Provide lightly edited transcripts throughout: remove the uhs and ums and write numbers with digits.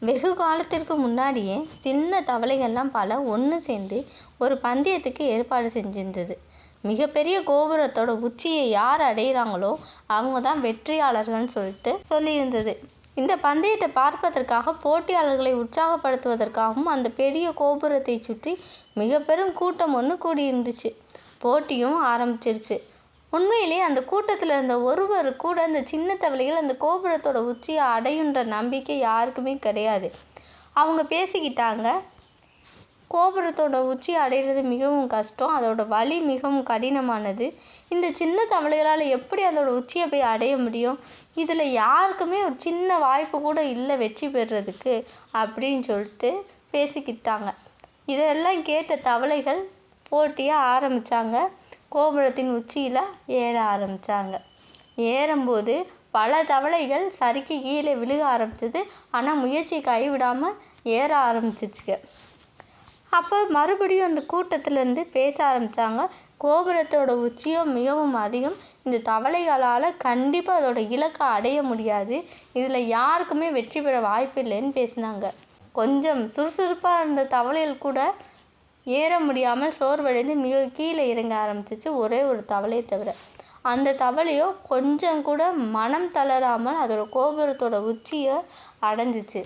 வெகு காலத்திற்கு முன்னாடியே சின்ன தவளைகள்லாம் பல ஒன்று சேர்ந்து ஒரு பந்தயத்துக்கு ஏற்பாடு செஞ்சிருந்தது. மிகப்பெரிய கோபுரத்தோட உச்சியை யார் அடைகிறாங்களோ அவங்க தான் வெற்றியாளர்கள்னு சொல்லியிருந்தது. இந்த பந்தயத்தை பார்ப்பதற்காக போட்டியாளர்களை உற்சாகப்படுத்துவதற்காகவும் அந்த பெரிய கோபுரத்தை சுற்றி மிக பெரும் கூட்டம் ஒன்று கூடியிருந்துச்சு. போட்டியும் ஆரம்பிச்சிருச்சு. உண்மையிலே அந்த கூட்டத்தில் இருந்த ஒருவர் கூட அந்த சின்ன தவளைகள் அந்த கோபுரத்தோட உச்சியை அடையுன்ற நம்பிக்கை யாருக்குமே கிடையாது. அவங்க பேசிக்கிட்டாங்க, கோபுரத்தோட உச்சியை அடைகிறது மிகவும் கஷ்டம், அதோட வழி மிகவும் கடினமானது, இந்த சின்ன தவளைகளால் எப்படி அதோட உச்சியை போய் அடைய முடியும், இதில் யாருக்குமே ஒரு சின்ன வாய்ப்பு கூட இல்லை வெற்றி பெறுறதுக்கு அப்படின்னு சொல்லிட்டு பேசிக்கிட்டாங்க. இதெல்லாம் கேட்ட தவளைகள் போட்டியை ஆரம்பித்தாங்க. கோபுரத்தின் உச்சியில் ஏற ஆரம்பித்தாங்க. ஏறும்போது பல தவளைகள் சறுக்கி கீழே விழுக ஆரம்பிச்சது. ஆனால் முயற்சியை கைவிடாமல் ஏற ஆரம்பிச்சிச்சுங்க. அப்போ மறுபடியும் அந்த கூட்டத்திலேருந்து பேச ஆரம்பித்தாங்க. கோபுரத்தோட உச்சியும் மிகவும் அதிகம், இந்த தவளைகளால் கண்டிப்பாக அதோட இலக்கை அடைய முடியாது, இதில் யாருக்குமே வெற்றி பெற வாய்ப்பு இல்லைன்னு பேசினாங்க. கொஞ்சம் சுறுசுறுப்பாக இருந்த தவளைகள் கூட ஏற முடியாமல் சோர்வடைந்து மிக கீழே இறங்க ஆரம்பிச்சிச்சு, ஒரே ஒரு தவளையை தவிர. அந்த தவளையோ கொஞ்சம் கூட மனம் தளராமல் அதோட கோபுரத்தோட உச்சியை அடைஞ்சிச்சு.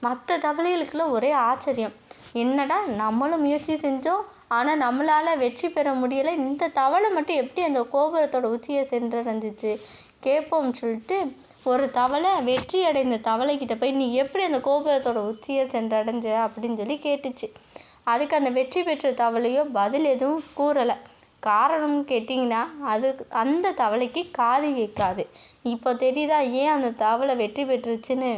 மற்ற தவளைகளுக்குலாம் ஒரே ஆச்சரியம், என்னடா நம்மளும் முயற்சி செஞ்சோம் ஆனால் நம்மளால் வெற்றி பெற முடியலை, இந்த தவளை மட்டும் எப்படி அந்த கோபுரத்தோட உச்சியை சென்றடைஞ்சிச்சு கேட்போம்னு சொல்லிட்டு ஒரு தவளை வெற்றி அடைந்த தவளைக்கிட்ட போய் நீ எப்படி அந்த கோபுரத்தோட உச்சியை சென்றடைஞ்ச அப்படின்னு சொல்லி கேட்டுச்சு. அதுக்கு அந்த வெற்றி பெற்ற தவளையோ பதில் எதுவும் கூறலை. காரணம்னு கேட்டிங்கன்னா அந்த தவளைக்கு காது கேட்காது. இப்போ தெரியுதா ஏன் அந்த தவளை வெற்றி பெற்றுச்சுன்னு?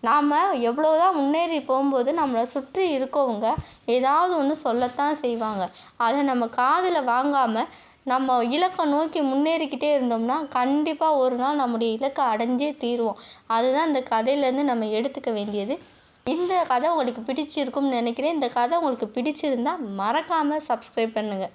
நாம் எவ்வளோதான் முன்னேறி போகும்போது நம்மளை சுற்றி இருக்கவங்க ஏதாவது ஒன்று சொல்லத்தான் செய்வாங்க. அதை நம்ம காதில் வாங்காமல் நம்ம இலக்கை நோக்கி முன்னேறிக்கிட்டே இருந்தோம்னா கண்டிப்பாக ஒரு நாள் நம்முடைய இலக்கை அடைஞ்சே தீருவோம். அதுதான் இந்த கதையிலேருந்து நம்ம எடுத்துக்க வேண்டியது. இந்த கதை உங்களுக்கு பிடிச்சிருக்கும்னு நினைக்கிறேன். இந்த கதை உங்களுக்கு பிடிச்சிருந்தா மறக்காமல் சப்ஸ்கிரைப் பண்ணுங்கள்.